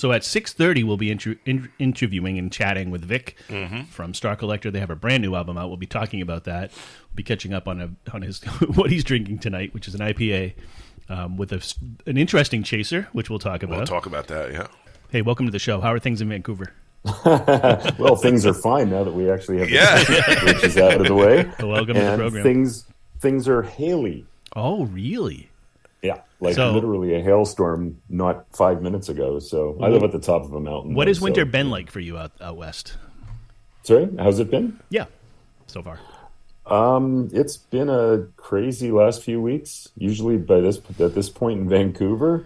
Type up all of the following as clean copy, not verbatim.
So at 6:30, we'll be interviewing and chatting with Vic from Star Collector. They have a brand new album out. We'll be talking about that. We'll be catching up on his what he's drinking tonight, which is an IPA with an interesting chaser, which we'll talk about. We'll talk about that, yeah. Hey, welcome to the show. How are things in Vancouver? Well, things are fine now that we actually have the which is out of the way. Welcome to the program. Things are haily. Oh, really? Yeah, literally a hailstorm not 5 minutes ago. So I live at the top of a mountain. What has winter been like for you out west? Sorry, how's it been? Yeah, so far. It's been a crazy last few weeks. Usually at this point in Vancouver,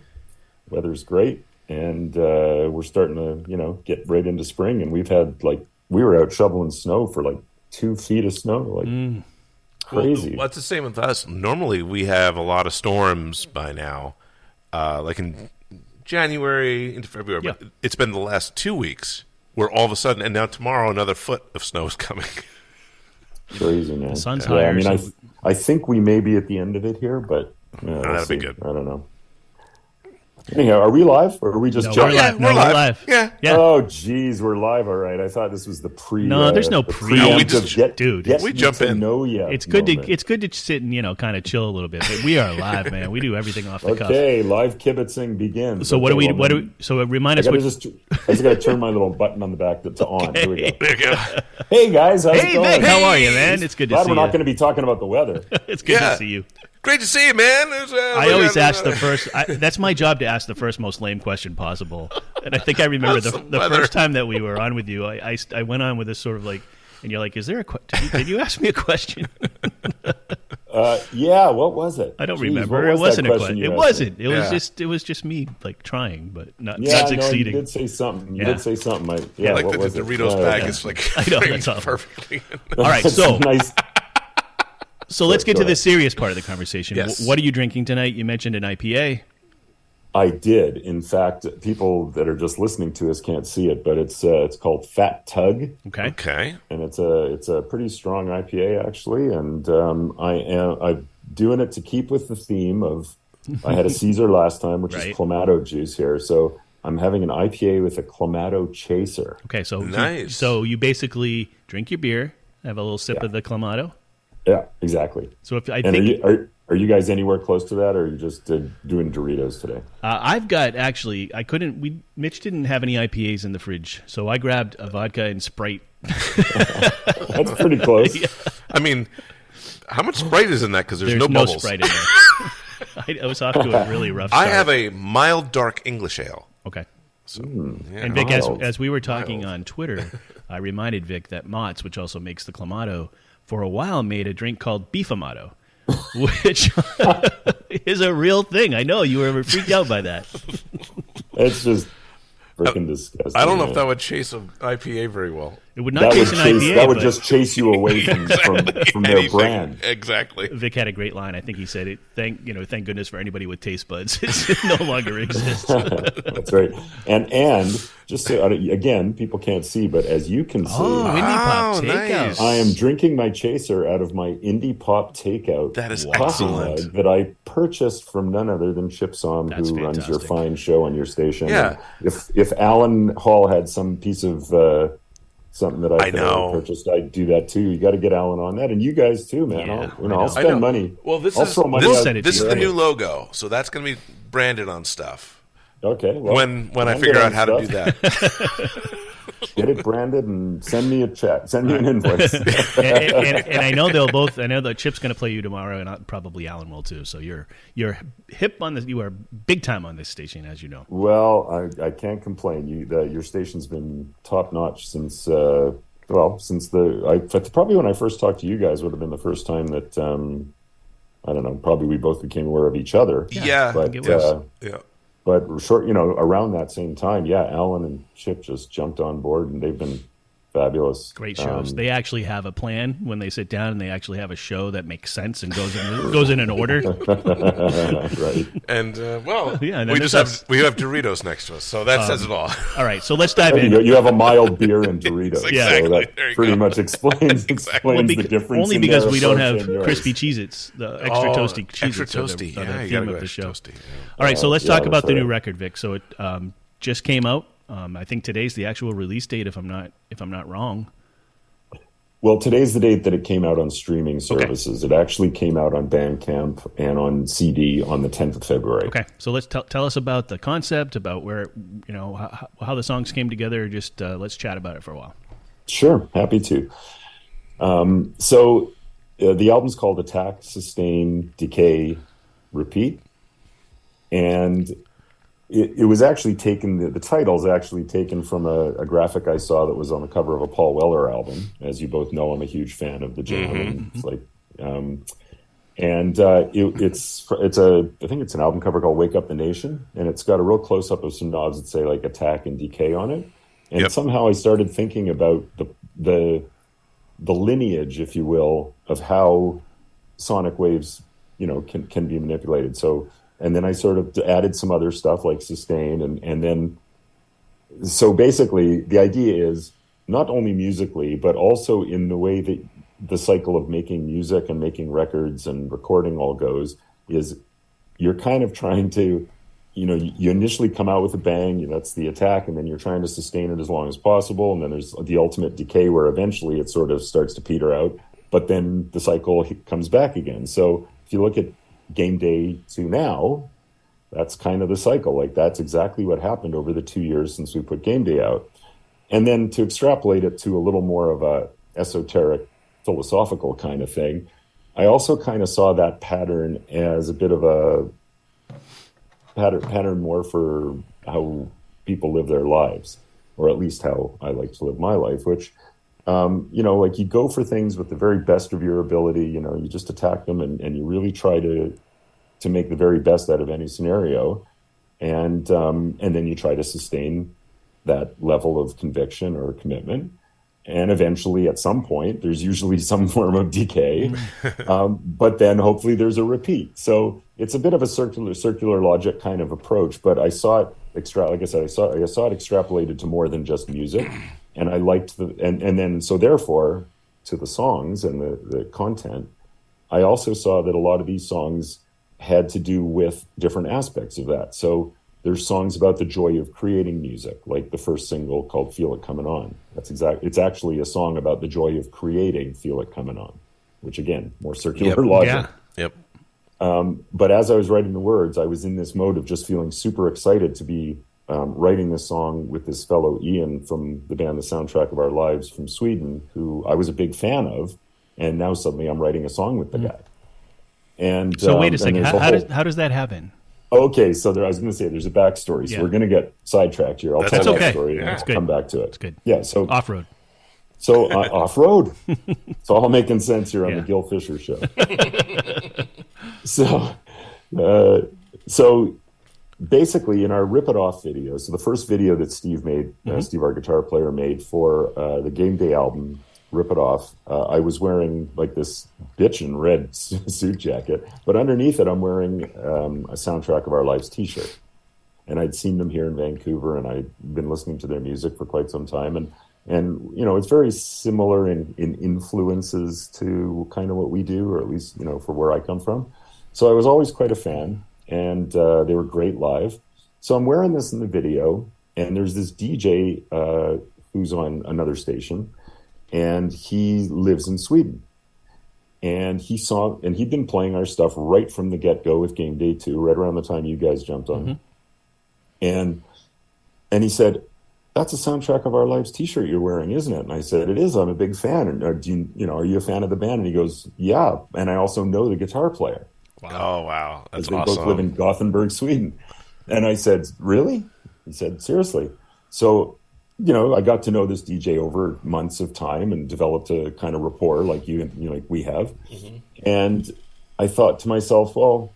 weather's great. And we're starting to, get right into spring. And we've had, we were out shoveling snow for 2 feet of snow, crazy. Well, that's the same with us. Normally, we have a lot of storms by now, like in January into February. Yeah. But it's been the last 2 weeks where all of a sudden, and now tomorrow, another foot of snow is coming. Crazy, man. The sun's higher. I mean, I think we may be at the end of it here, but That'll be good. I don't know. Anyhow, are we live or are we just joking? We're live. Yeah. Oh, geez, we're live. All right. I thought this was the pre. No, there's no pre. No, we just we jump in. Know you. It's good to sit and kind of chill a little bit. But we are live, man. We do everything off the cuff. Okay, live kibitzing begins. So So remind us. I just got to turn my little button on the back to on. Here we go. There you go. Hey guys, how's it going? Vic, how are you, man? It's good to see you. Glad we're not going to be talking about the weather. It's good to see you. Great to see you, man. I always ask the first. That's my job, to ask the first most lame question possible. And I think I remember the first time that we were on with you. I went on with this sort of and you're like, "Is there a question? Did you ask me a question?" Yeah. What was it? I don't remember. It wasn't a question. It wasn't. It was just me not not succeeding. No, you did say something. You did say something. What was the it? Doritos bag is I know, that's awful. perfectly. All right, so nice. So let's get to the serious part of the conversation. Yes. What are you drinking tonight? You mentioned an IPA. I did. In fact, people that are just listening to us can't see it, but it's called Fat Tug. Okay. And it's a pretty strong IPA actually, and I'm doing it to keep with the theme of. I had a Caesar last time, which is Clamato juice here, so I'm having an IPA with a Clamato chaser. Okay, so nice. So you basically drink your beer, have a little sip of the Clamato. Yeah, exactly. So if are you guys anywhere close to that, or are you just doing Doritos today? I've got Mitch didn't have any IPAs in the fridge, so I grabbed a vodka and Sprite. That's pretty close. Yeah. I mean, how much Sprite is in that? Because there's no no bubbles. Sprite in there. I was off to a really rough start. I have a mild dark English ale. Okay. So, and Vic, as we were talking on Twitter, I reminded Vic that Mott's, which also makes the Clamato, for a while made a drink called Beefamato, which is a real thing. I know you were freaked out by that. It's just freaking disgusting. I don't know if that would chase an IPA very well. It would not chase an IPA. That would just chase you away from their brand. Exactly. Vic had a great line. I think he said, "Thank goodness for anybody with taste buds. It no longer exists." That's right. And just so, again, people can't see, but as you can see, Indie Pop Takeout. Nice. I am drinking my chaser out of my Indie Pop Takeout. That is coffee excellent. mug that I purchased from none other than Chip Som, That's who runs your fantastic. fine show on your station. Yeah. And if Alan Hall had some piece of something that I purchased, I'd do that too. You got to get Alan on that, and you guys too, man. Yeah, I'll spend money. Well, this I'll is throw money We'll out. send it to this you. is the new logo, so that's going to be branded on stuff. Okay. Well, When I figure out how to do that. Get it branded and send me a check. Send me an invoice. and I know they'll both. I know that Chip's going to play you tomorrow, and probably Alan will too. So you're hip on this. You are big time on this station, as you know. Well, I can't complain. Your station's been top notch since probably when I first talked to you guys would have been the first time that I don't know. Probably we both became aware of each other. Yeah, but I think it was. But around that same time, Alan and Chip just jumped on board, and they've been fabulous. Great shows. They actually have a plan when they sit down, and they actually have a show that makes sense and goes in an order. Right. And and we have Doritos next to us, so that says it all. All right, so let's dive in. You have a mild beer and Doritos. Exactly. So that There you pretty go. much explains the difference. Only in because their we don't approach have and yours. crispy Cheez-Its, the extra toasty Cheez-Its. Extra toasty. are the Yeah, you theme gotta of go the show. toasty. Yeah. All right, so let's talk about that's the new right. record, Vic. So just came out. I think today's the actual release date, if I'm not wrong. Well, today's the date that it came out on streaming services. Okay. It actually came out on Bandcamp and on CD on the 10th of February. Okay, so let's tell us about the concept, about where, how the songs came together. Just let's chat about it for a while. Sure, happy to. So the album's called Attack, Sustain, Decay, Repeat. And it was actually taken, the title's actually taken from a graphic I saw that was on the cover of a Paul Weller album. As you both know, I'm a huge fan of the Jam. Mm-hmm. It's like, I think it's an album cover called Wake Up the Nation, and it's got a real close up of some knobs that say like Attack and Decay on it. And somehow I started thinking about the lineage, if you will, of how sonic waves, can be manipulated. So. And then I sort of added some other stuff like sustain. And then, so basically the idea is not only musically, but also in the way that the cycle of making music and making records and recording all goes, is you're kind of trying to, you initially come out with a bang, that's the attack, and then you're trying to sustain it as long as possible. And then there's the ultimate decay where eventually it sort of starts to peter out, but then the cycle comes back again. So if you look at Game Day to now, that's kind of the cycle. Like that's exactly what happened over the 2 years since we put Game Day out. And then to extrapolate it to a little more of a esoteric philosophical kind of thing, I also kind of saw that pattern as a bit of a pattern more for how people live their lives, or at least how I like to live my life, which like you go for things with the very best of your ability, you just attack them and you really try to make the very best out of any scenario. And then you try to sustain that level of conviction or commitment. And eventually at some point, there's usually some form of decay, but then hopefully there's a repeat. So it's a bit of a circular logic kind of approach, but I saw it I saw it extrapolated to more than just music. And I liked so therefore, to the songs and the content, I also saw that a lot of these songs had to do with different aspects of that. So there's songs about the joy of creating music, like the first single called Feel It Comin On. It's actually a song about the joy of creating Feel It Comin On, which again, more circular logic. Yeah. Yep. But as I was writing the words, I was in this mode of just feeling super excited to be writing this song with this fellow Ian from the band The Soundtrack of Our Lives from Sweden, who I was a big fan of, and now suddenly I'm writing a song with the guy. And so wait a second, how does that happen? Okay, so I was going to say there's a backstory, so we're going to get sidetracked here. I'll tell the backstory and come back to it. That's good. Yeah, so off-road. So off-road. It's all making sense here on the Gil Fisher Show. So basically in our Rip It Off video, so the first video that Steve made, Steve, our guitar player, made for the Game Day album, Rip It Off, I was wearing like this bitchin' red suit jacket, but underneath it I'm wearing a Soundtrack of Our Lives t-shirt. And I'd seen them here in Vancouver, and I'd been listening to their music for quite some time. And it's very similar in influences to kind of what we do, or at least, for where I come from. So I was always quite a fan, and they were great live. So I'm wearing this in the video, and there's this DJ who's on another station, and he lives in Sweden. And he'd been playing our stuff right from the get-go with Game Day 2, right around the time you guys jumped on. And he said, "That's a Soundtrack of Our Lives t-shirt you're wearing, isn't it?" And I said, "It is. I'm a big fan. And are you a fan of the band?" And he goes, "Yeah. And I also know the guitar player." Wow. Oh, wow. That's awesome. They both live in Gothenburg, Sweden. And I said, "Really?" He said, "Seriously." So, I got to know this DJ over months of time and developed a kind of rapport like like we have. And I thought to myself, well,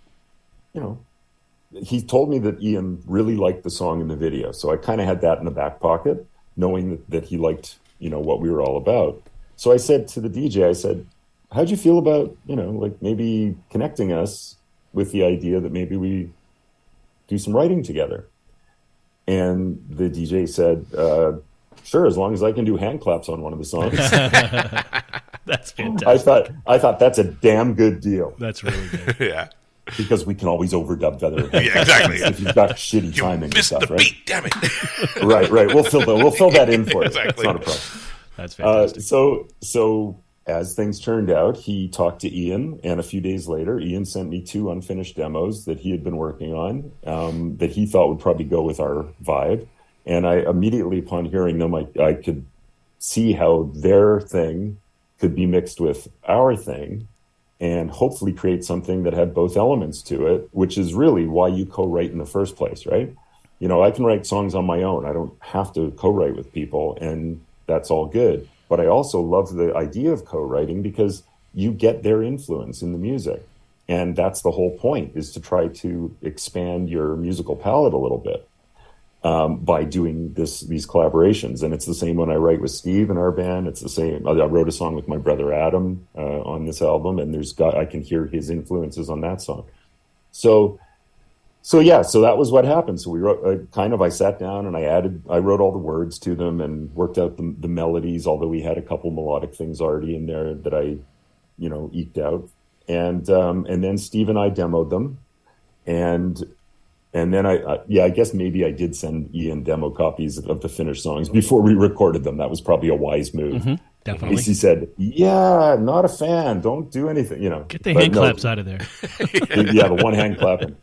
he told me that Ian really liked the song in the video. So I kind of had that in the back pocket, knowing that he liked, what we were all about. So I said to the DJ, I said, "How'd you feel about, like maybe connecting us with the idea that maybe we do some writing together?" And the DJ said, "Sure, as long as I can do hand claps on one of the songs." That's fantastic. I thought that's a damn good deal. That's really good. Yeah. because we can always overdub better. Yeah, exactly. If you've got shitty timing and Missed stuff, the right? beat, damn it. Right. We'll fill that in for you. Exactly. It's not a problem. That's fantastic. So as things turned out, he talked to Ian, and a few days later, Ian sent me 2 unfinished demos that he had been working on that he thought would probably go with our vibe. And I immediately, upon hearing them, I could see how their thing could be mixed with our thing and hopefully create something that had both elements to it, which is really why you co-write in the first place, right? You know, I can write songs on my own. I don't have to co-write with people, and that's all good. But I also love the idea of co-writing because you get their influence in the music. And that's the whole point, is to try to expand your musical palette a little bit by doing these collaborations. And it's the same when I write with Steve in our band. It's the same. I wrote a song with my brother Adam on this album, and I can hear his influences on that song. So that was what happened. So we wrote I sat down and I wrote all the words to them and worked out the melodies, although we had a couple melodic things already in there that I, eked out. And then Steve and I demoed them. And then I guess maybe I did send Ian demo copies of the finished songs before we recorded them. That was probably a wise move. Mm-hmm, definitely. He said, "Yeah, not a fan. Don't do anything." Get the hand claps out of there. Yeah, the one hand clapping.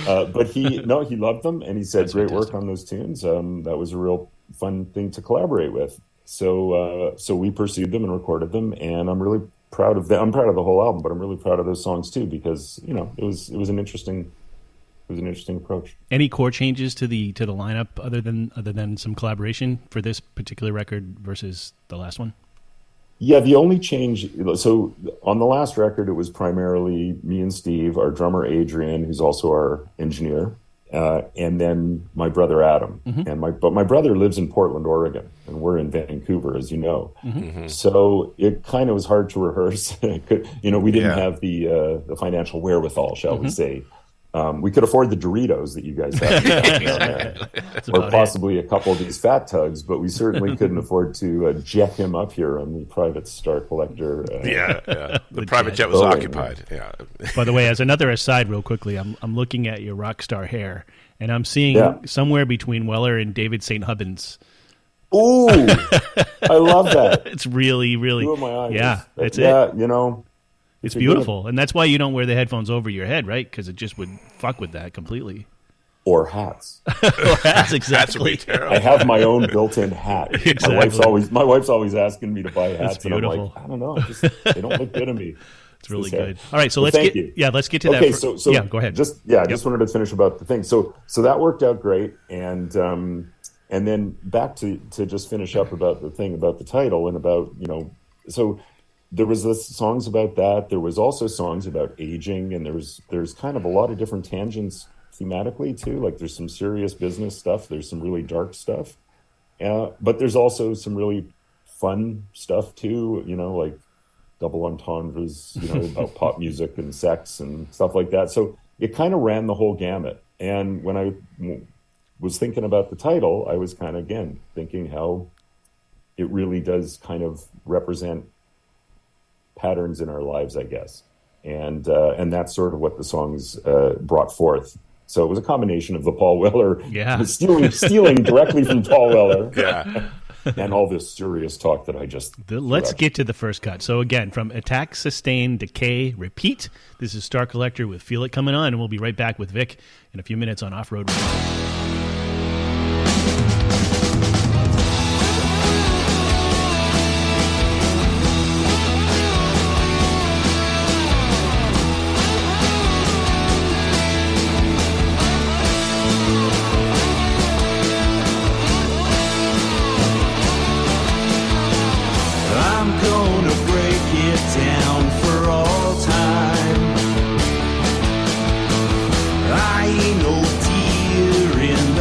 But he loved them, and he said, That's "Great fantastic work on those tunes." That was a real fun thing to collaborate with. So we pursued them and recorded them, and I'm really proud of them. I'm proud of the whole album, but I'm really proud of those songs too because it was an interesting approach. Any core changes to the lineup other than some collaboration for this particular record versus the last one? Yeah, the only change, so on the last record, it was primarily me and Steve, our drummer Adrian, who's also our engineer, and then my brother Adam. Mm-hmm. But my brother lives in Portland, Oregon, and we're in Vancouver, as you know. Mm-hmm. So it kind of was hard to rehearse. We didn't have the financial wherewithal, shall we say. We could afford the Doritos that you guys have, or possibly a couple of these fat tugs, but we certainly couldn't afford to jet him up here on the private Star Collector. The private jet was occupied. Yeah. By the way, as another aside, real quickly, I'm looking at your rock star hair, and I'm seeing somewhere between Weller and David St. Hubbins. Ooh, I love that. It's really, really. Blew my eyes. Yeah, that's it. It's beautiful, and that's why you don't wear the headphones over your head, right? Because it just would fuck with that completely. Or hats. Or hats, exactly. Hats would be terrible. I have my own built-in hat. Exactly. My wife's always asking me to buy hats, It's and I'm beautiful. like, I don't know, they don't look good on me. It's really good. All right, so let's thank get you. let's get to that. Okay, so yeah, go ahead. Just wanted to finish about the thing. So that worked out great, and then back to just finish up about the thing about the title and about so. There was the songs about that. There was also songs about aging, and there's kind of a lot of different tangents thematically too. Like there's some serious business stuff. There's some really dark stuff, but there's also some really fun stuff too. Like double entendres. About pop music and sex and stuff like that. So it kind of ran the whole gamut. And when I was thinking about the title, I was kind of again thinking how it really does kind of represent patterns in our lives, I guess, and that's sort of what the songs brought forth. So it was a combination of the Paul Weller, stealing directly from Paul Weller, and all this serious talk that I just. Let's get to the first cut. So again, from Attack, Sustain, Decay, Repeat. This is Star Collector with Feel It Coming On, and we'll be right back with Vic in a few minutes on Off Road Radio. I ain't no deer in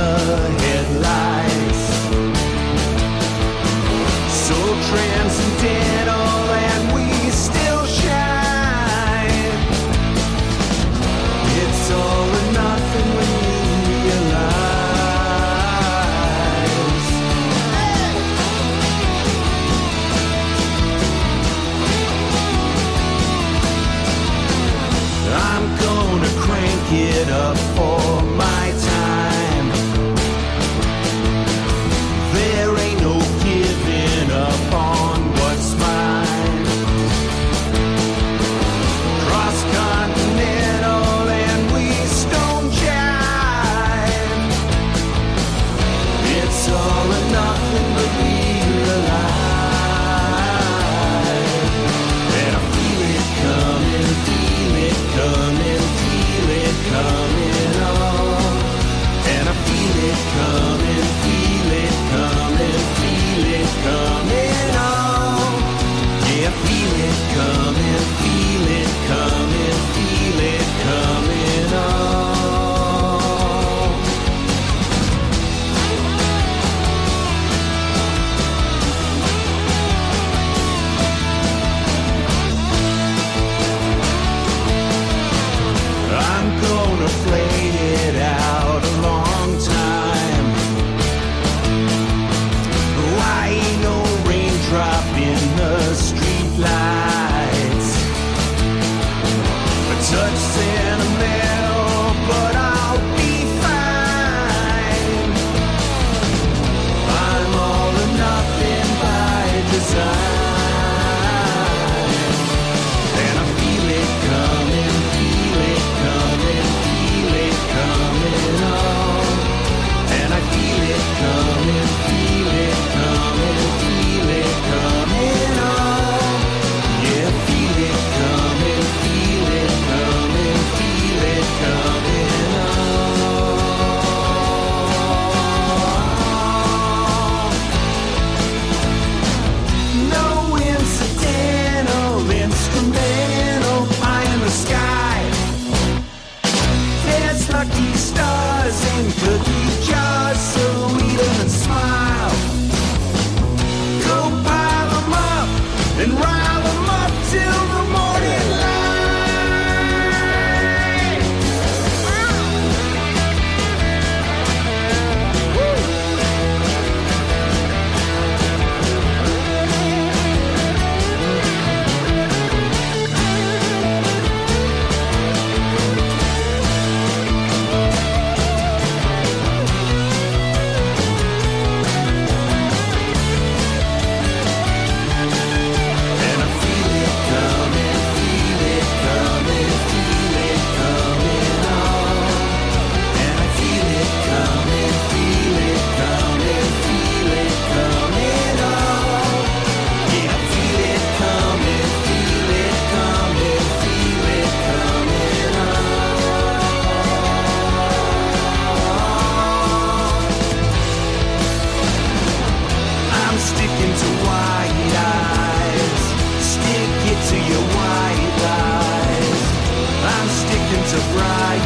such a bright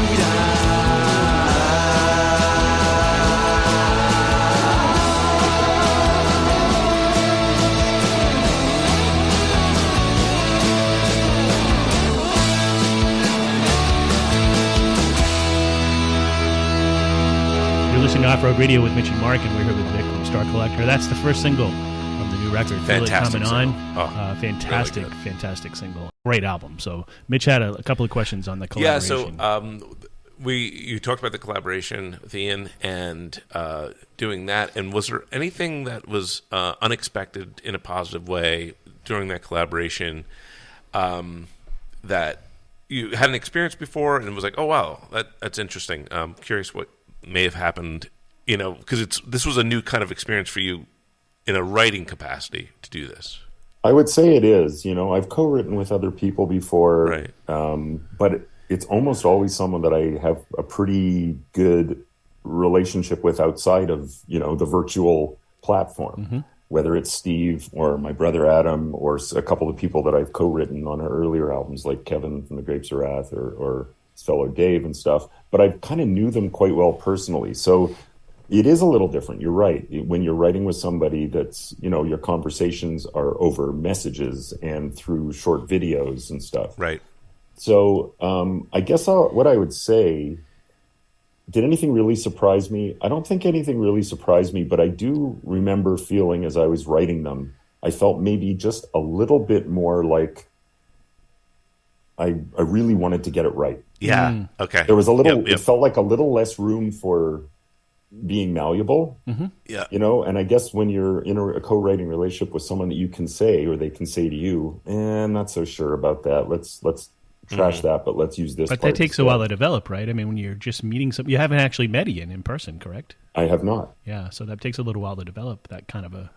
You're listening to Off-Road Radio with Mitch and Mark, and we're here with Vic from Star Collector. That's the first single from the new record, Fantastic It Comin single. On. Fantastic, really fantastic single. Great album. So Mitch had a couple of questions on the collaboration. Yeah, so you talked about the collaboration with Ian and doing that, and was there anything that was unexpected in a positive way during that collaboration that you hadn't experienced before and was like, oh wow, that's interesting. I'm curious what may have happened, because this was a new kind of experience for you in a writing capacity to do this. I would say it is. I've co-written with other people before, Right. But it's almost always someone that I have a pretty good relationship with outside of, the virtual platform, whether it's Steve or my brother Adam or a couple of people that I've co-written on our earlier albums, like Kevin from the Grapes of Wrath or his fellow Dave and stuff. But I kind of knew them quite well personally. So it is a little different. You're right. When you're writing with somebody that's, your conversations are over messages and through short videos and stuff. Right. So I guess what I would say, did anything really surprise me? I don't think anything really surprised me, but I do remember feeling as I was writing them, I felt maybe just a little bit more like I really wanted to get it right. Yeah. Okay. There was a little, Yep. it felt like a little less room for being malleable, Yeah. and I guess when you're in a co-writing relationship with someone that you can say, or they can say to you, I'm not so sure about that. Let's trash that, but let's use this. But part that takes instead. a while to develop, right? I mean, when you're just meeting you haven't actually met Ian in person, correct? I have not. Yeah, so that takes a little while to develop that kind of a.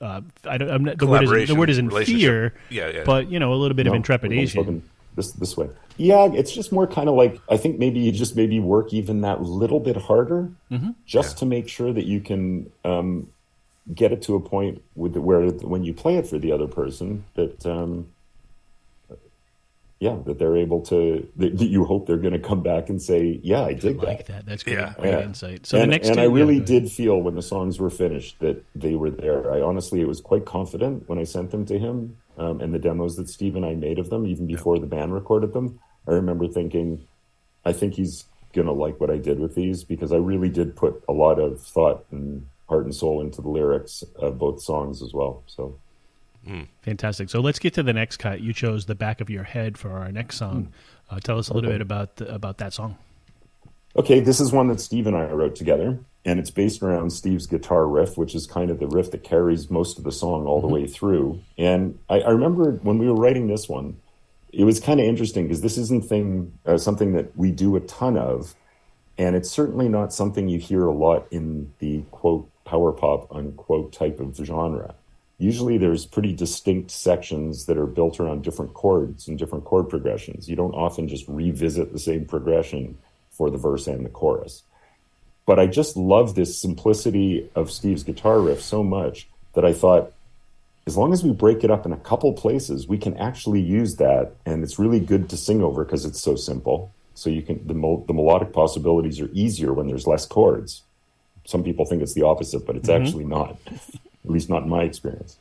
The Collaboration, word isn't relationship. fear, Yeah. but a little bit of intrepidation. This way. Yeah, it's just more kind of like, I think maybe you just work even that little bit harder, just to make sure that you can get it to a point where when you play it for the other person, that that they're able to, that you hope they're going to come back and say, yeah, I dig Like that. That's great. Yeah. Great insight. So and, the next and two, I really go ahead. did feel when the songs were finished that they were there. I honestly, it was quite confident when I sent them to him, and the demos that Steve and I made of them, even before the band recorded them. I remember thinking, I think he's going to like what I did with these, because I really did put a lot of thought and heart and soul into the lyrics of both songs as well. So Fantastic. So let's get to the next cut. You chose The Back of Your Head for our next song. Tell us a little bit about that song. Okay, this is one that Steve and I wrote together, and it's based around Steve's guitar riff, which is kind of the riff that carries most of the song all the way through. And I remember when we were writing this one, it was kind of interesting because this isn't something that we do a ton of, and it's certainly not something you hear a lot in the, quote, power pop, unquote, type of genre. Usually there's pretty distinct sections that are built around different chords and different chord progressions. You don't often just revisit the same progression for the verse and the chorus. But I just love this simplicity of Steve's guitar riff so much that I thought, as long as we break it up in a couple places, we can actually use that. And it's really good to sing over because it's so simple. So you can, the melodic possibilities are easier when there's less chords. Some people think it's the opposite, but it's actually not. At least not in my experience.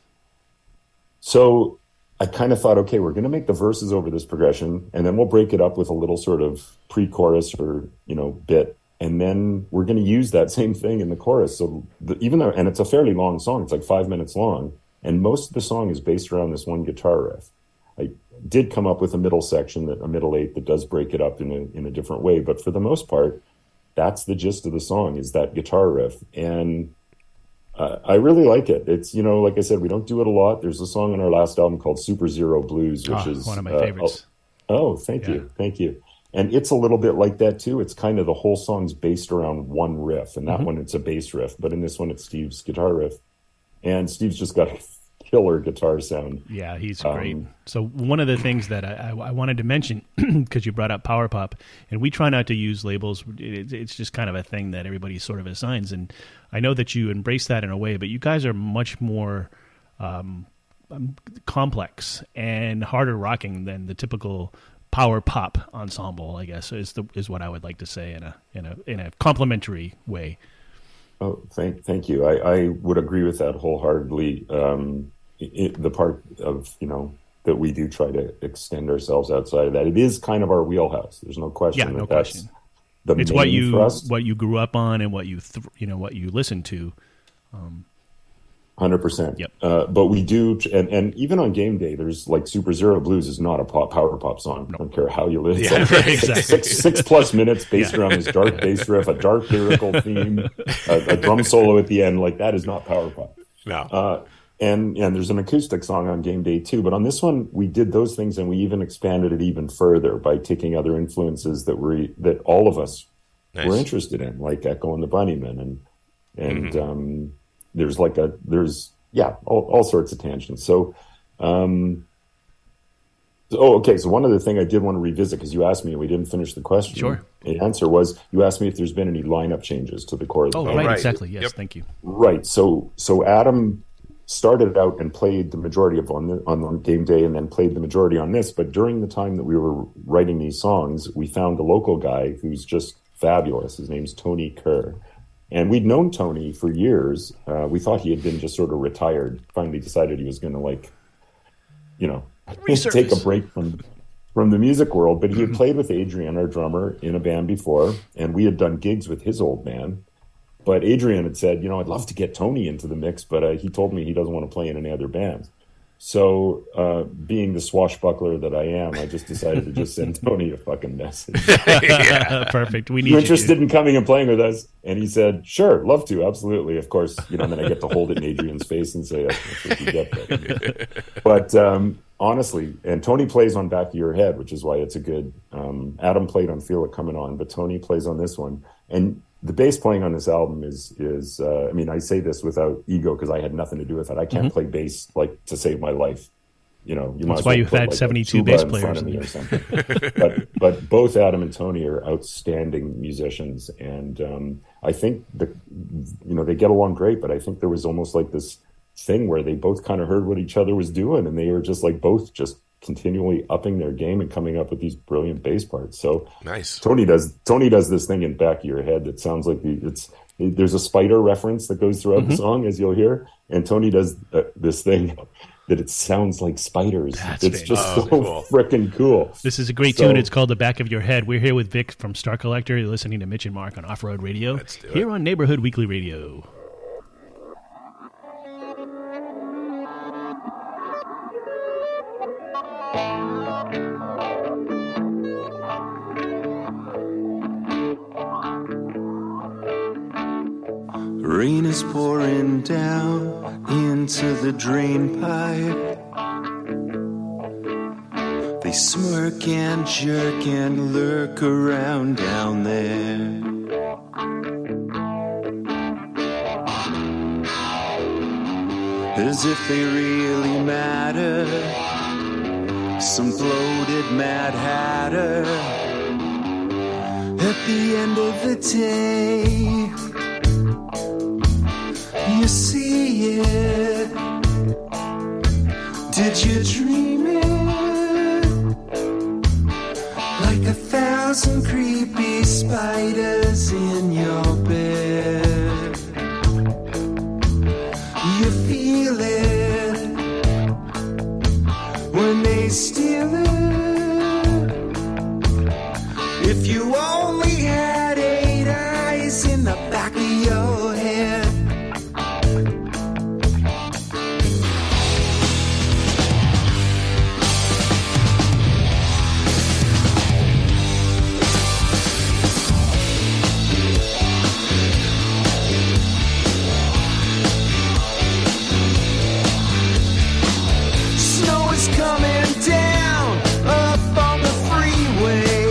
So I kind of thought, okay, we're going to make the verses over this progression, and then we'll break it up with a little sort of pre-chorus or, bit. And then we're going to use that same thing in the chorus. So and it's a fairly long song, it's like 5 minutes long. And most of the song is based around this one guitar riff. I did come up with a middle section, a middle eight that does break it up in a different way. But for the most part, that's the gist of the song, is that guitar riff. And I really like it. It's, like I said, we don't do it a lot. There's a song on our last album called Super Zero Blues, which is one of my favorites. Thank you. Thank you. And it's a little bit like that too. It's kind of the whole song's based around one riff, and that one it's a bass riff, but in this one it's Steve's guitar riff. And Steve's just got a killer guitar sound. Yeah, he's great. So one of the things that I wanted to mention, because you brought up power pop, and we try not to use labels. It's just kind of a thing that everybody sort of assigns. And I know that you embrace that in a way, but you guys are much more complex and harder rocking than the typical power pop ensemble, I guess, is what I would like to say in a complimentary way. Oh, thank you. I would agree with that wholeheartedly. The part of, that we do try to extend ourselves outside of that. It is kind of our wheelhouse. There's no question. Yeah, no that's question. The it's main thrust. what you grew up on and what you listened to. 100%. Yep. But we do, and even on game day, there's like Super Zero Blues is not a power pop song. No. I don't care how you listen. Yeah, right, exactly. six plus minutes based around this dark bass riff, a dark lyrical theme, a drum solo at the end. Like that is not power pop. No. And there's an acoustic song on game day too. But on this one, we did those things, and we even expanded it even further by taking other influences that all of us were interested in, like Echo and the Bunnymen, and there's all sorts of tangents. So, okay. So one other thing I did want to revisit, because you asked me and we didn't finish the question. Sure. The answer was, you asked me if there's been any lineup changes to the core of the band. Right, exactly. Yes, Thank you. Right. So Adam started out and played the majority of on game day, and then played the majority on this. But during the time that we were writing these songs, we found a local guy who's just fabulous. His name's Tony Kerr. And we'd known Tony for years. We thought he had been just sort of retired. Finally decided he was going to take a break from the music world. But he had played with Adrian, our drummer, in a band before, and we had done gigs with his old band. But Adrian had said, I'd love to get Tony into the mix, but he told me he doesn't want to play in any other bands. So, being the swashbuckler that I am, I just decided to just send Tony a fucking message. Perfect. We need you interested in coming and playing with us? And he said, sure, love to, absolutely. Of course, and then I get to hold it in Adrian's face and say, that's what you get. But honestly, and Tony plays on Back of Your Head, which is why it's a good, Adam played on Feel It Comin' On, but Tony plays on this one. And the bass playing on this album is I say this without ego because I had nothing to do with it. I can't play bass like to save my life. That's why you've had 72 bass players or something. but both Adam and Tony are outstanding musicians, and I think they get along great. But I think there was almost like this thing where they both kind of heard what each other was doing, and they were just like both just continually upping their game and coming up with these brilliant bass parts. So nice. Tony does this thing in Back of Your Head that sounds like there's a spider reference that goes throughout the song, as you'll hear, and Tony does this thing that it sounds like spiders. It's just so cool. Freaking cool. This is a great tune. It's called The Back of Your Head. We're here with Vic from Star Collector. You're listening to Mitch and Mark on Off-Road Radio here on Neighborhood Weekly Radio. Rain is pouring down into the drain pipe. They smirk and jerk and lurk around down there. As if they really matter. Some bloated Mad Hatter. At the end of the day, you see it. Did you dream it? Like 1,000 creepy spiders in your bed. You feel it when they steal it. If you only had 8 eyes in the back of your head. Coming down up on the freeway.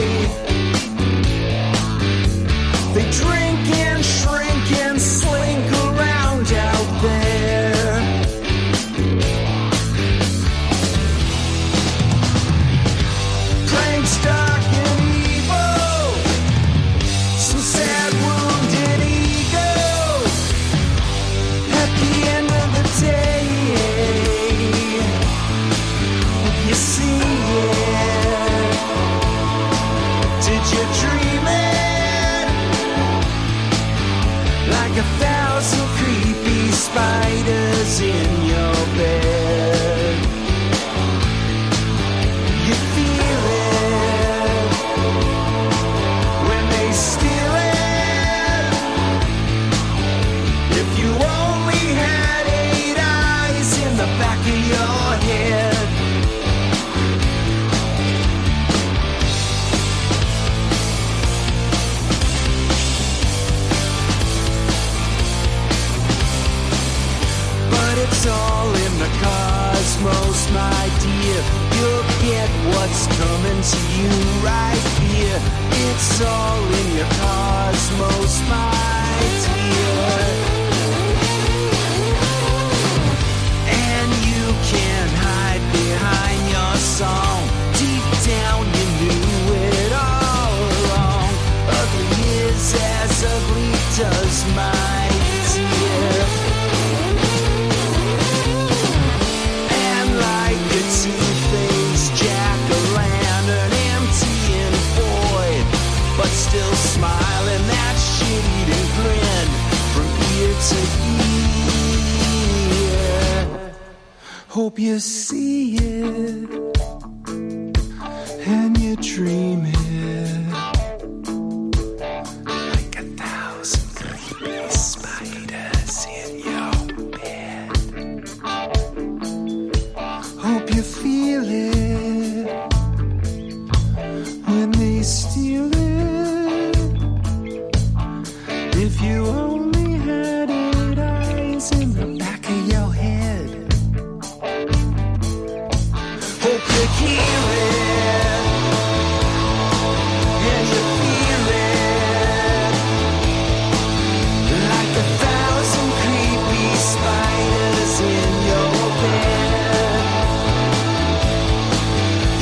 It's all in the cosmos, my dear. You'll get what's coming to you right here. It's all in your cosmos, my dear. And you can't hide behind your song. Deep down you knew it all along. Ugly is as ugly does, my dear. And like a two-faced jack-o'-lantern, empty and void, but still smiling that shit-eating grin from ear to ear. Hope you see it and you dream it. Like 1,000 creepy spiders in your bed. Hope you feel it when they steal it. If you only had 8 eyes in the back of your head. Hope you hear it and you feel it. Like 1,000 creepy spiders in your bed.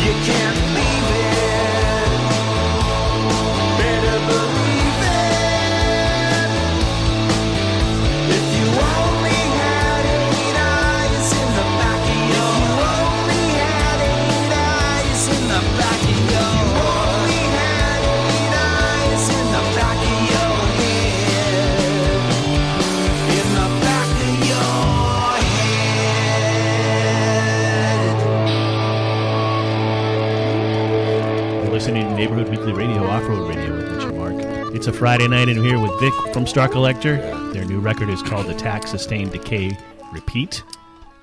You can't leave it. Better believe it. If you only had 8 eyes in the back of your. If you only had 8 eyes in the back of your. If you only had 8 eyes in the back of your head. In the back of your head. You're listening to Neighborhood Weekly Radio, Off-Road Radio with Mitch Mark. It's a Friday night, and I'm here with Vic from Star Collector. Their new record is called Attack, Sustain, Decay, Repeat.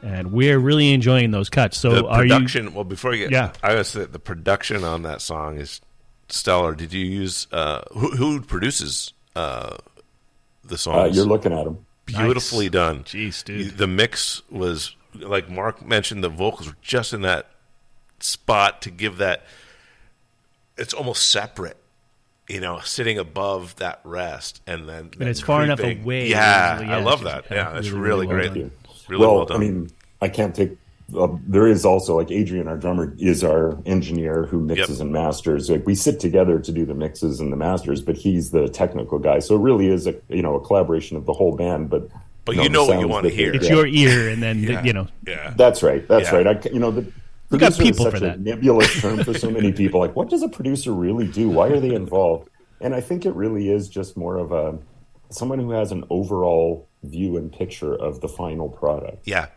And we're really enjoying those cuts. So The are production, well, before you get, Yeah. I would say the production on that song is stellar. Did you use, who produces the songs? You're looking at them. Beautifully done. Jeez, dude. The mix was, like Mark mentioned, the vocals were just in that spot to give that, it's almost separate, sitting above that rest. And then And it's far enough away. Yeah, Yeah, I love it's that. just- Yeah, it's really, really, really great. well Really well, well done. I mean, I can't take. There is also like Adrian, our drummer, is our engineer who mixes Yep. and masters. Like we sit together to do the mixes and the masters, but he's the technical guy. So it really is a collaboration of the whole band. But you know what you want to hear. It's your ear, and then, Yeah. Yeah. That's right. That's Yeah. right. The You got producer people is for such a that. nebulous term for so many people. Like, what does a producer really do? Why are they involved? And I think it really is just more of someone who has an overall view and picture of the final product. Yeah.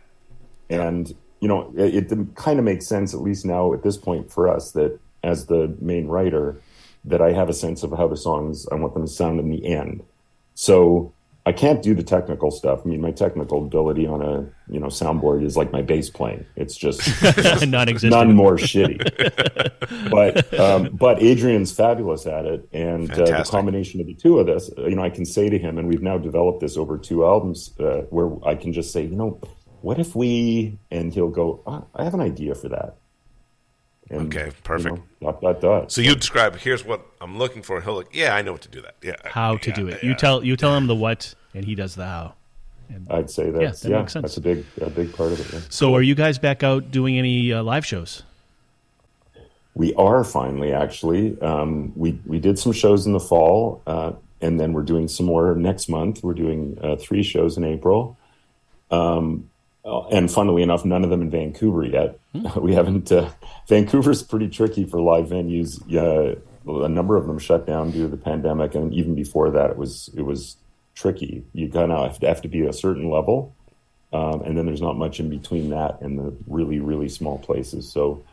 And, it kind of makes sense, at least now at this point for us, that as the main writer, that I have a sense of how the songs, I want them to sound in the end. So I can't do the technical stuff. I mean, my technical ability on a, soundboard is like my bass playing. It's just Non-existent. none more shitty. But Adrian's fabulous at it. And the Fantastic. combination of the two of us, I can say to him, and we've now developed this over 2 albums, where I can just say, what if we, and he'll go, I have an idea for that. And, Okay, perfect. Dot. So you describe, here's what I'm looking for. He'll like, yeah, I know what to do that. Yeah. How to yeah, do it. yeah. You tell him the what, and he does the how. I'd say that's, that makes sense. that's a big part of it. Yeah. So are you guys back out doing any live shows? We are finally, actually. We did some shows in the fall, and then we're doing some more next month. We're doing 3 shows in April. And funnily enough, none of them in Vancouver yet. We haven't. Vancouver's pretty tricky for live venues. A number of them shut down due to the pandemic, and even before that, it was tricky. You kind of have to be a certain level, and then there's not much in between that and the really, really small places. So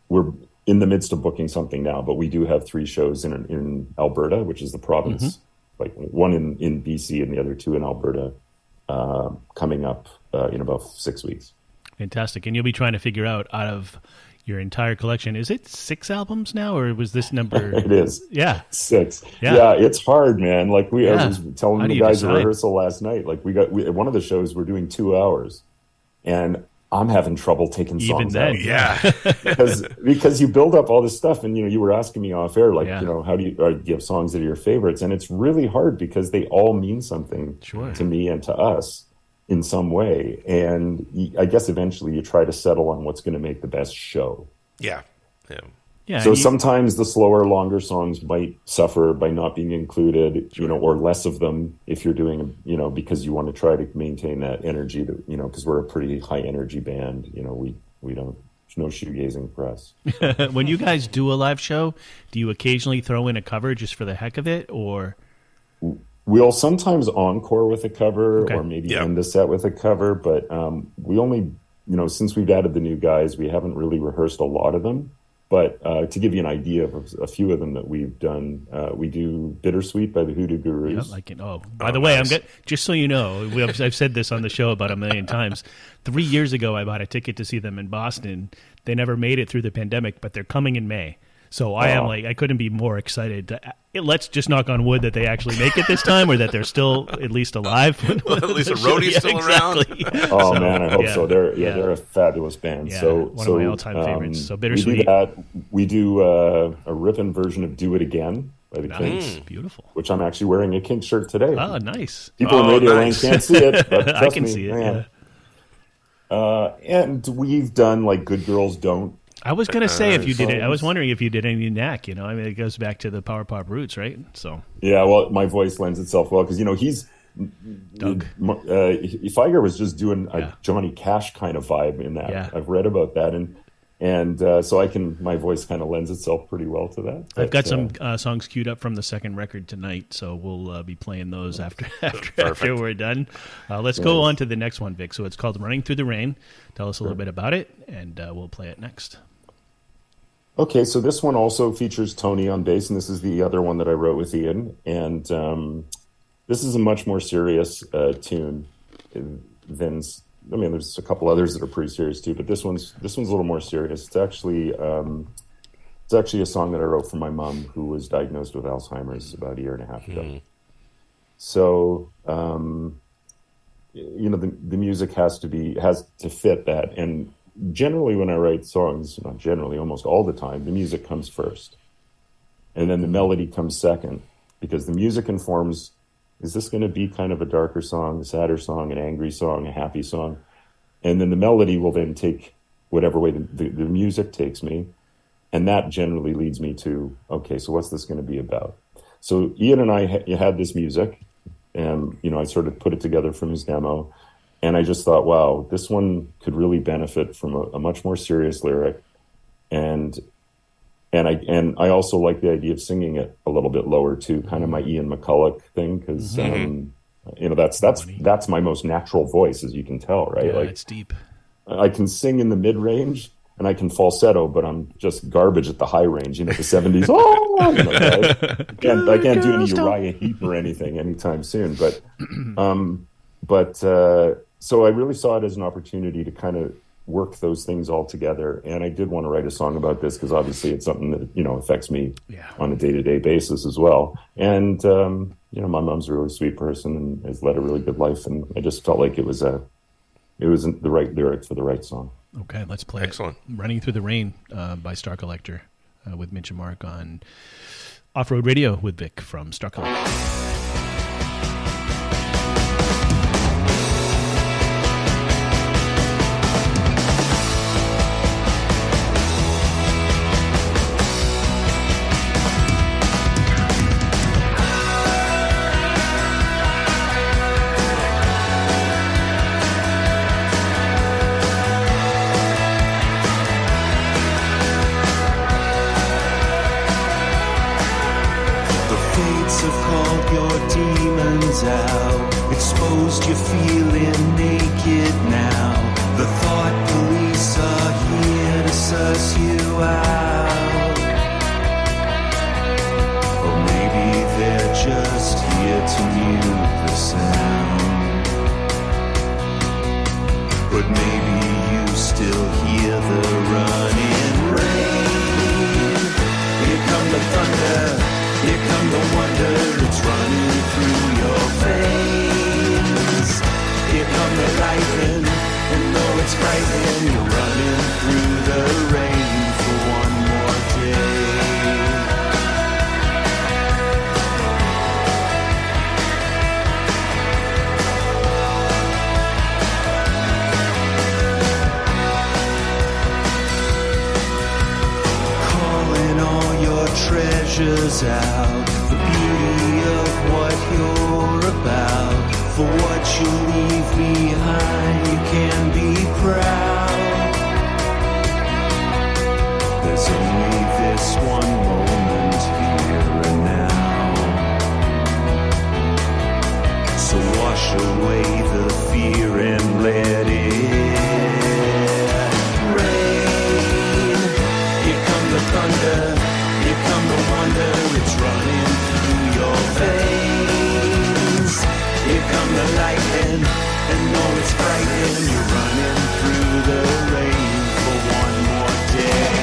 we're in the midst of booking something now, but we do have 3 shows in Alberta, which is the province, like one in BC and the other 2 in Alberta. Coming up in about 6 weeks. Fantastic. And you'll be trying to figure out of your entire collection. Is it 6 albums now, or was this number? It is. Yeah. 6. Yeah. Yeah, it's hard, man. Like I Yeah. was telling How do the you guys at decide? rehearsal last night, like one of the shows we're doing 2 hours, and I'm having trouble taking Even songs then, out. Yeah. because you build up all this stuff, and you were asking me off air, like, Yeah. how do you have songs that are your favorites, and it's really hard because they all mean something Sure. to me and to us in some way, and I guess eventually you try to settle on what's going to make the best show. Yeah. Yeah. Yeah. So and sometimes the slower, longer songs might suffer by not being included, or less of them if you're doing, because you want to try to maintain that energy that, because we're a pretty high energy band, we don't, there's no shoegazing for us. when you guys do a live show, do you occasionally throw in a cover just for the heck of it, or? We'll sometimes encore with a cover, Okay. or maybe Yeah. end the set with a cover, but we only, since we've added the new guys, we haven't really rehearsed a lot of them. But to give you an idea of a few of them that we've done, we do Bittersweet by the Hoodoo Gurus. Yeah, like it. Oh, by the way, nice. just so you know, I've said this on the show about 1 million times. 3 years ago, I bought a ticket to see them in Boston. They never made it through the pandemic, but they're coming in May. So I couldn't be more excited. Let's just knock on wood that they actually make it this time, or that they're still at least alive. Well, at least the roadie's still around. Oh, man, I hope yeah, so. They're a fabulous band. Yeah, so one of my all-time favorites. So We Bittersweet. do that. We do a ripping version of "Do It Again" by the Nice, Kinks, beautiful. which I'm actually wearing a Kink shirt today. Oh, nice. People in Oh, Radio nice. Land can't see it, but I trust can me, see it. man. Yeah. And we've done like "Good Girls Don't." I was gonna say if you did it. I songs. was wondering if you did any knack. I mean, it goes back to the power pop roots, right? So Yeah, well, my voice lends itself well because he's Doug. Feiger was just doing a Yeah. Johnny Cash kind of vibe in that. Yeah. I've read about that, and so my voice kind of lends itself pretty well to that. I've But, got some songs queued up from the second record tonight, so we'll be playing those after we're done. Let's go on to the next one, Vic. So it's called "Running Through the Rain." Tell us a little bit about it, and we'll play it next. Okay, so this one also features Tony on bass, and this is the other one that I wrote with Ian. And this is a much more serious tune than. I mean, there's a couple others that are pretty serious too, but this one's a little more serious. It's actually a song that I wrote for my mom, who was diagnosed with Alzheimer's about 1.5 years ago. So the music has to fit that. And generally, when I write songs, not generally, almost all the time, the music comes first, and then the melody comes second, because the music informs. Is this going to be kind of a darker song, a sadder song, an angry song, a happy song? And then the melody will then take whatever way the music takes me. And that generally leads me to, okay, so what's this going to be about? So Ian and I had this music, and, I sort of put it together from his demo. And I just thought, wow, this one could really benefit from a much more serious lyric. And I also like the idea of singing it a little bit lower too, kind of my Ian McCulloch thing, because that's my most natural voice, as you can tell, right? Yeah, like it's deep. I can sing in the mid range and I can falsetto, but I'm just garbage at the high range. The 70s. I can't do any Uriah Heep or anything anytime soon. But so I really saw it as an opportunity to kind of work those things all together. And I did want to write a song about this because obviously it's something that, affects me on a day-to-day basis as well. And, my mom's a really sweet person and has led a really good life. And I just felt like it was the right lyric for the right song. Okay, let's play Excellent. it. Running Through the Rain by Star Collector with Mitch and Mark on Off-Road Radio with Vic from Star Collector. Exposed, you're feeling naked now. The thought police are here to suss you out. Or maybe they're just here to mute the sound. But maybe you still hear the running Here come the wonder, it's running through your veins. Here come the lightning, and though it's frightening, you're running through the rain for one more day. Calling all your treasures out, the beauty of what you're about. For what you leave behind, you can be proud. There's only this one moment here and now. So wash away the fear and let it rain. Here come the thunder, here come the wonder, it's running through your veins. Here come the lightning, and though it's frightening, you're running through the rain for one more day.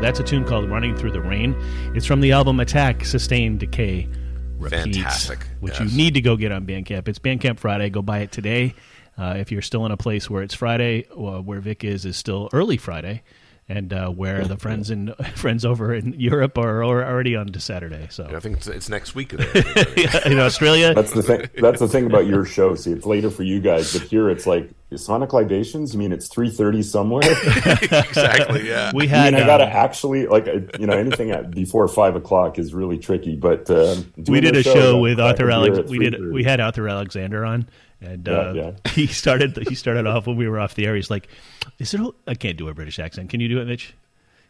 That's a tune called Running Through the Rain. It's from the album Attack, Sustain, Decay, Repeats. Fantastic. Which Yes. you need to go get on Bandcamp. It's Bandcamp Friday. Go buy it today. If you're still in a place where it's Friday, where Vic is still early Friday, and where the friends over in Europe are already on to Saturday. So I think it's next week. yeah, in Australia. That's the thing. That's the thing about your show. See, it's later for you guys, but here it's like Sonic Libations. You mean it's 3:30 somewhere? Exactly. Yeah. We had. I gotta actually anything before 5 o'clock is really tricky. But we did a show with Arthur Alexander. We had Arthur Alexander on, and he started off when we were off the air. He's like, "Is it? I can't do a British accent. Can you do it, Mitch?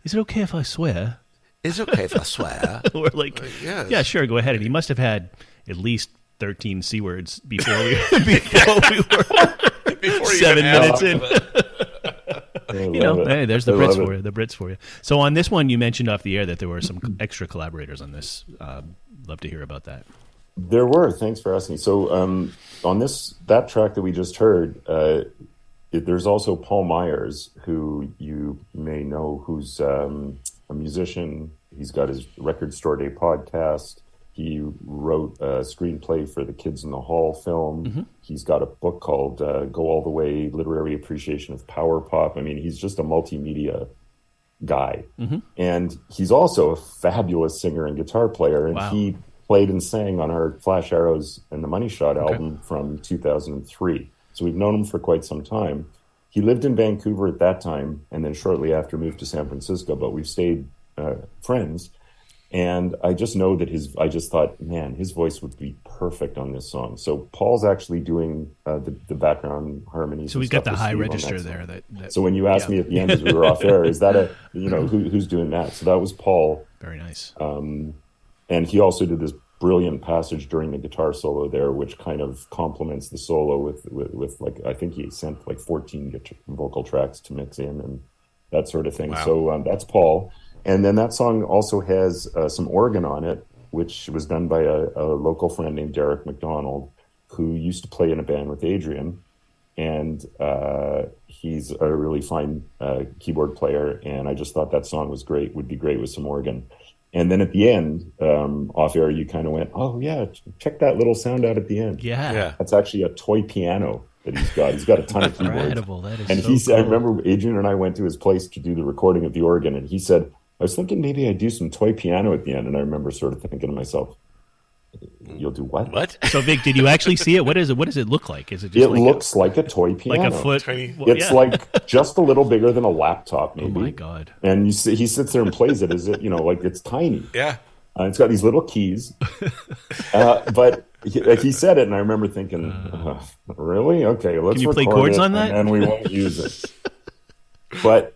Is it okay if I swear?" Is it okay if I swear? We're like, yes. yeah, sure, go ahead. And he must have had at least 13 C words before we were Before 7 minutes in. It. Hey, there's the Brits for you. The Brits for you. So on this one, you mentioned off the air that there were some extra collaborators on this. Love to hear about that. There were. Thanks for asking. So on that track that we just heard, there's also Paul Myers, who you may know, who's a musician. He's got his Record Store Day podcast. He wrote a screenplay for the Kids in the Hall film. Mm-hmm. He's got a book called Go All the Way, Literary Appreciation of Power Pop. I mean, he's just a multimedia guy. Mm-hmm. And he's also a fabulous singer and guitar player. And he played and sang on our Flash Arrows and the Money Shot album from 2003. So we've known him for quite some time. He lived in Vancouver at that time, and then shortly after moved to San Francisco, but we've stayed friends. And I just know that I just thought, man, his voice would be perfect on this song. So Paul's actually doing the background harmonies. So he's got the high register there. So when you asked me at the end as we were off air, is that who's doing that? So that was Paul. Very nice. And he also did this brilliant passage during the guitar solo there, which kind of complements the solo with like, I think he sent like 14 vocal tracks to mix in and that sort of thing. Wow. So that's Paul. And then that song also has some organ on it, which was done by a local friend named Derek McDonald, who used to play in a band with Adrian. And he's a really fine keyboard player. And I just thought that song was great, would be great with some organ. And then at the end, off air, you kind of went, oh, yeah, check that little sound out at the end. Yeah. That's actually a toy piano that he's got. He's got a ton of keyboards. Incredible. That is and so he said, cool. I remember Adrian and I went to his place to do the recording of the organ. And he said, I was thinking maybe I'd do some toy piano at the end. And I remember sort of thinking to myself, you'll do what? What? So, Vic, did you actually see it? What is it? What does it look like? Is it just It like looks like a toy piano. like a foot? Tiny. Well, It's yeah. like just a little bigger than a laptop, maybe. Oh my God. And you see, he sits there and plays it as it, like it's tiny. Yeah. It's got these little keys. But he said it, and I remember thinking, really? Okay, let's Can you play record chords it, on that? and we won't use it. But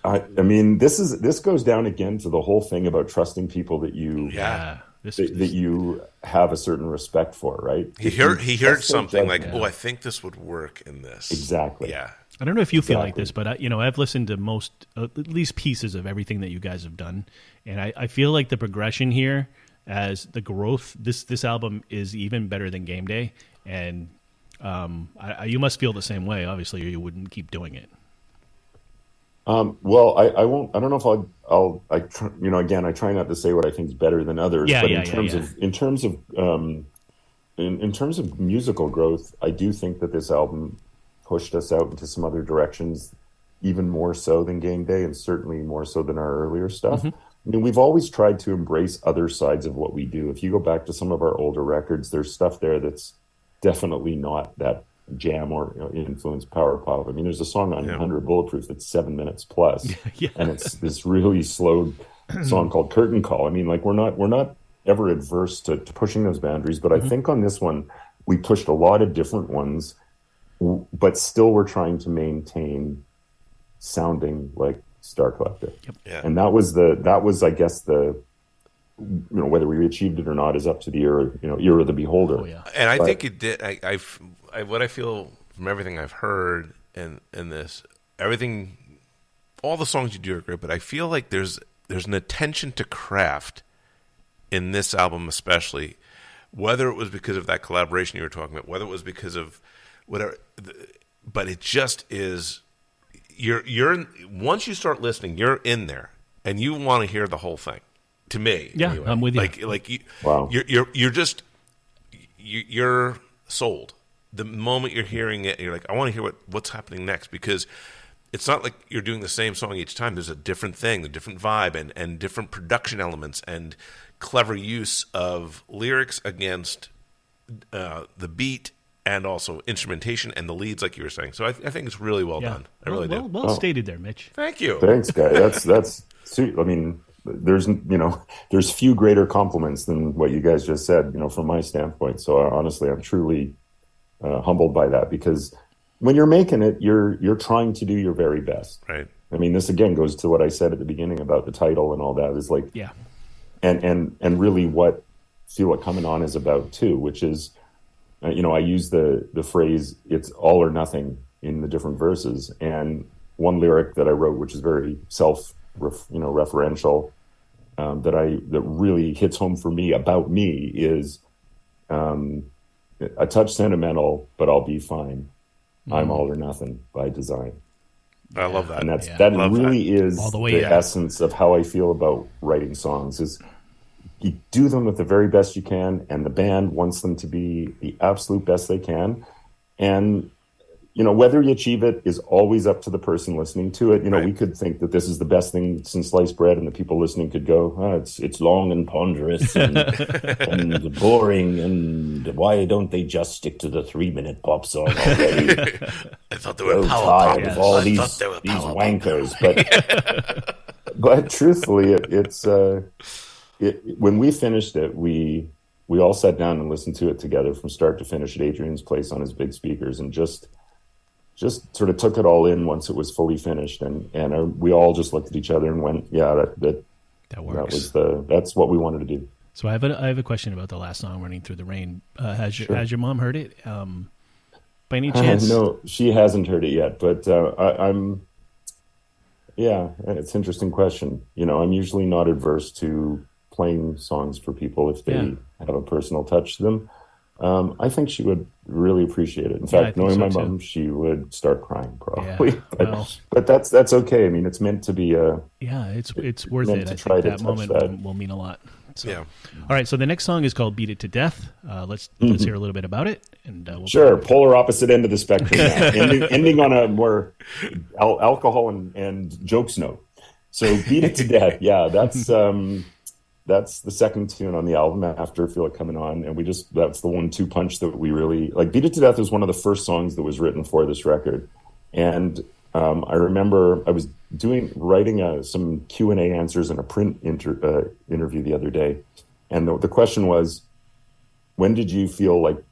I mean, this goes down again to the whole thing about trusting people that you Yeah. that you have a certain respect for, right? He If you heard trust their something like, judgment- oh, I think this would work in this. Exactly. Yeah. I don't know if you feel like Exactly. this, but I've listened to most, at least pieces of everything that you guys have done, and I feel like the progression here, as the growth, this album is even better than Game Day, and you must feel the same way, obviously, or you wouldn't keep doing it. Well, I won't. I don't know if again, I try not to say what I think is better than others. Yeah, but yeah, in terms of musical growth, I do think that this album pushed us out into some other directions, even more so than Game Day, and certainly more so than our earlier stuff. I mean, we've always tried to embrace other sides of what we do. If you go back to some of our older records, there's stuff there that's definitely not that jam or influenced power pop. I mean, there's a song on 100 Bulletproof that's 7 minutes plus, and it's this really slow song called Curtain Call. I mean, like we're not ever adverse to pushing those boundaries, but I think on this one we pushed a lot of different ones, but still we're trying to maintain sounding like Star Collector. Yeah. And that was I guess whether we achieved it or not is up to the ear of the beholder. Oh yeah. And I think it did. What I feel from everything I've heard in this, everything, all the songs you do are great, but I feel like there's an attention to craft in this album, especially, whether it was because of that collaboration you were talking about, whether it was because of whatever, but it just is. You're once you start listening, you're in there, and you want to hear the whole thing. To me, Yeah, anyway. I'm with you. Wow. You're sold. The moment you're hearing it, you're like, I want to hear what's happening next, because it's not like you're doing the same song each time. There's a different thing, a different vibe, and different production elements, and clever use of lyrics against the beat, and also instrumentation and the leads, like you were saying. So I think it's really well done. I really do. Well stated there, Mitch. Thank you. Thanks, guy. That's sweet. I mean, there's few greater compliments than what you guys just said, from my standpoint. So honestly, I'm truly humbled by that, because when you're making it, you're trying to do your very best. Right. I mean, this again goes to what I said at the beginning about the title and all that. Is like, Yeah. and really what Feel It Comin On is about too, which is, I use the phrase "it's all or nothing" in the different verses, and one lyric that I wrote, which is very referential, that really hits home for me about me is a touch sentimental, but I'll be fine. I'm all or nothing by design. I love that. And Yeah. that Love really is All the way the in. essence of how I feel about writing songs. Is you do them with the very best you can, and the band wants them to be the absolute best they can. And whether you achieve it is always up to the person listening to it. Right. We could think that this is the best thing since sliced bread, and the people listening could go, it's long and ponderous and, and boring, and why don't they just stick to the 3-minute pop song already? I thought they were So power tired pop. of all I these thought they were power pop. wankers. But truthfully, when we finished it, we all sat down and listened to it together from start to finish at Adrian's place on his big speakers, and just sort of took it all in once it was fully finished, and we all just looked at each other and went, yeah, that That works. that's what we wanted to do. So I have a question about the last song, "Running Through the Rain." Has your mom heard it? By any chance? No, she hasn't heard it yet, but I'm. Yeah, it's an interesting question. I'm usually not adverse to playing songs for people if they have a personal touch to them. I think she would really appreciate it. In fact, knowing my mom, she would start crying probably. Yeah, but that's okay. I mean, it's meant to be a. Yeah, it's worth it. I think that moment will mean a lot. So. Yeah. All right. So the next song is called "Beat It to Death." Let's hear a little bit about it. And sure, polar opposite end of the spectrum. Now. ending on a more alcohol and jokes note. So "Beat It to Death." Yeah, that's the second tune on the album after "Feel It Comin On," and that's the 1-2 punch that we really like. "Beat It to Death" was one of the first songs that was written for this record, and I remember I was writing some Q&A answers in a print interview the other day, and the question was, when did you feel like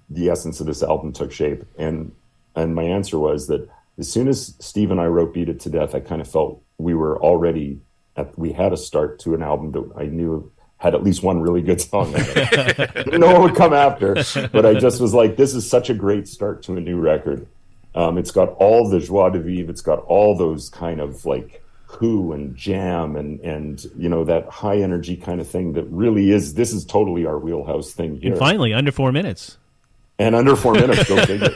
the essence of this album took shape? And my answer was that as soon as Steve and I wrote "Beat It to Death," I kind of felt we were already we had a start to an album that I knew had at least one really good song. Didn't know what would come after, but I just was like, this is such a great start to a new record. It's got all the joie de vivre. It's got all those kind of like Who and Jam and that high energy kind of thing that really this is totally our wheelhouse thing here. And finally, under 4 minutes. And under 4 minutes, go figure.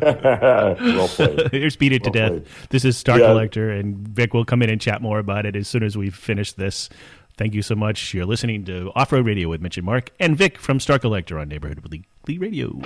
Well played. Here's "Beat It to Death." This is Star Collector, and Vic will come in and chat more about it as soon as we finish this. Thank you so much. You're listening to Off-Road Radio with Mitch and Mark and Vic from Star Collector on Neighborhood Weekly Radio.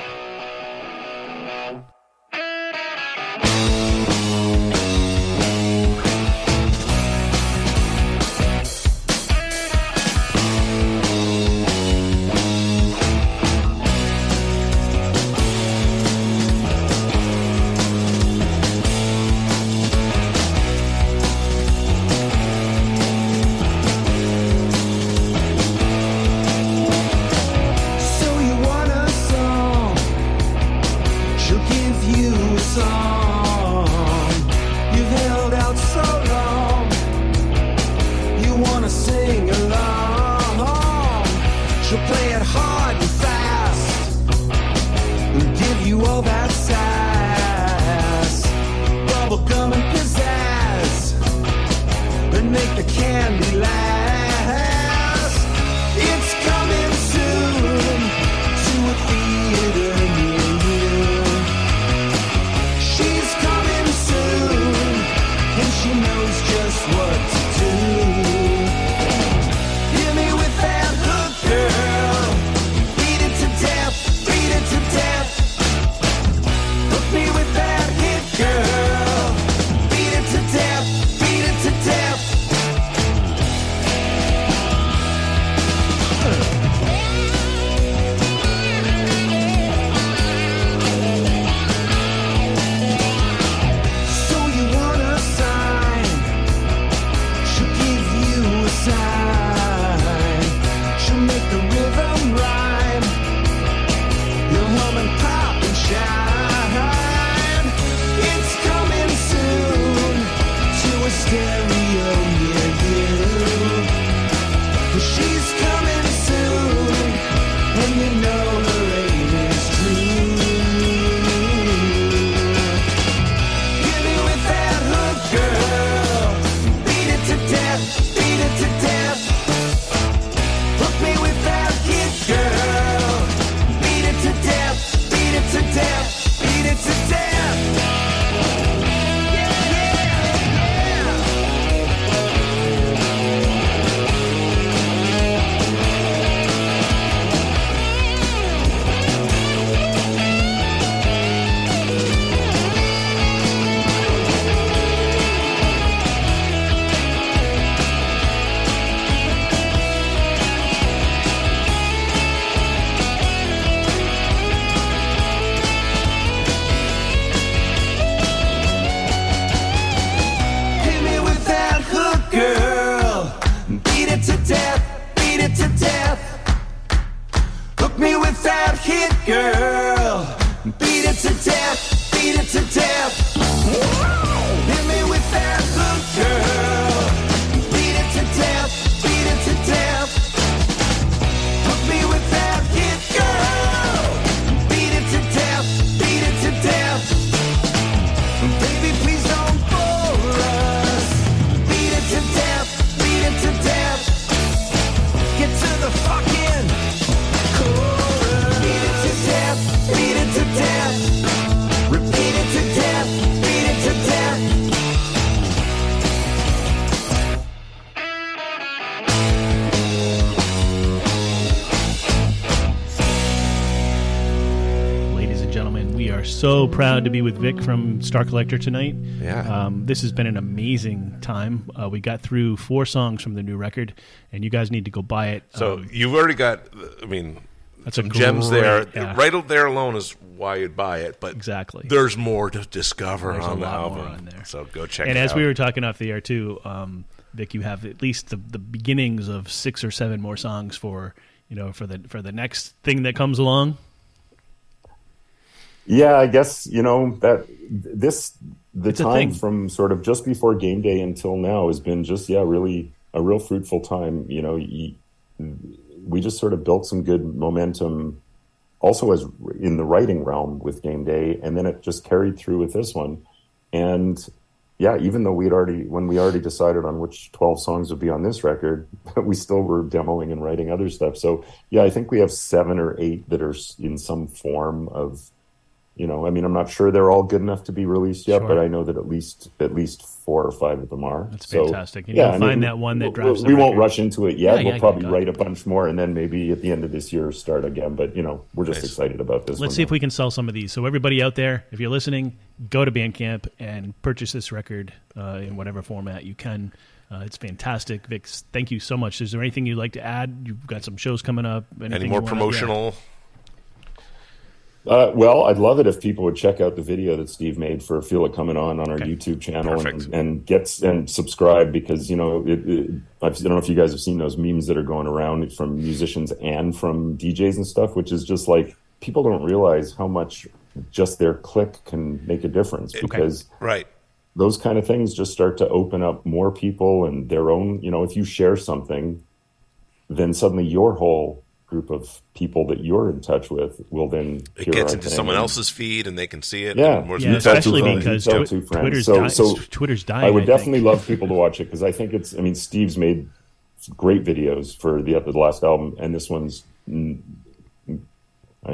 so proud to be with Vic from Star Collector tonight. Yeah. This has been an amazing time. We got through 4 songs from the new record, and you guys need to go buy it. So you've already got, I mean, That's some a gems great- there. yeah. Right there alone is why you'd buy it. But Exactly. there's more to discover There's on a the lot album. more on there. So go check And it out. as we were talking off the air too, Vic, you have at least the beginnings of 6 or 7 more songs for the next thing that comes along. Yeah, I guess, that the It's a time thing. from sort of just before game day until now has been just, really a real fruitful time. We just sort of built some good momentum also as in the writing realm with game day. And then it just carried through with this one. And yeah, even though when we already decided on which 12 songs would be on this record, we still were demoing and writing other stuff. So yeah, I think we have 7 or 8 that are in some form of, I'm not sure they're all good enough to be released yet, Sure. but I know that at least 4 or 5 of them are. That's So, fantastic. And you'll find that one that drives the We won't record. rush into it yet. Yeah, We'll probably yeah. write a bunch more, and then maybe at the end of this year start again. But we're just Nice. excited about this. Let's see if we can sell some of these. So everybody out there, if you're listening, go to Bandcamp and purchase this record in whatever format you can. It's fantastic. Vic, thank you so much. Is there anything you'd like to add? You've got some shows coming up. Any Anything more you wanna- promotional? Well, I'd love it if people would check out the video that Steve made for Feel It Comin On our Okay. YouTube channel Perfect. and subscribe because, I don't know if you guys have seen those memes that are going around from musicians and from DJs and stuff, which is just like people don't realize how much just their click can make a difference because Right. those kind of things just start to open up more people and their own, if you share something, then suddenly your whole group of people that you're in touch with will then It hear gets our into thing. someone else's feed and they can see it. Yeah. And more- Yeah, You tell especially two friends, because you tell two friends. Twitter's, So Twitter's dying. I would think. definitely love people to watch it because I think Steve's made great videos for the last album, and this one's, I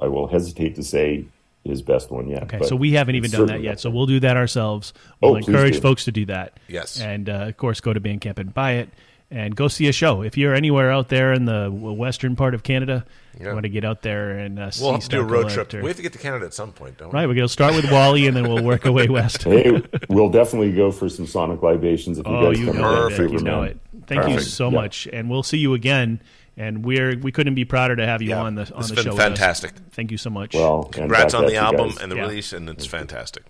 will hesitate to say his best one yet. Okay, but so we haven't even it's done that certainly yet. up So there. we'll do that ourselves. We'll please encourage do. folks to do that. Yes. And, of course, go to Bandcamp and buy it. And go see a show. If you're anywhere out there in the western part of Canada, you want to get out there and see We'll have to do a Star road Collector. trip. We have to get to Canada at some point, don't we? Right, we're going to start with Wally, and then we'll work our way west. Hey, we'll definitely go for some Sonic Libations if you Oh, guys you come know out. it, Vic, you know it. Thank you Perfect. so Yeah. much, and we'll see you again. And we couldn't be prouder to have you on the It's show. been with us. fantastic. Thank you so much. Well, Congrats on the album guys. and the Yeah. release, and it's fantastic.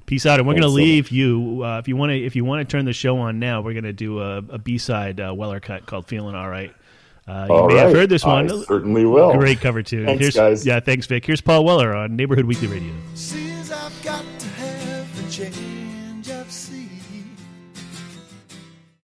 Peace out, and we're going to Thanks so leave you. If you want to turn the show on now, we're going to do a B-side Weller cut called "Feeling All Right." You All may have right. heard this one. I certainly will. Great cover tune. Thanks, guys. Yeah, thanks, Vic. Here's Paul Weller on Neighborhood Weekly Radio. Seems I've got to have a change of scene.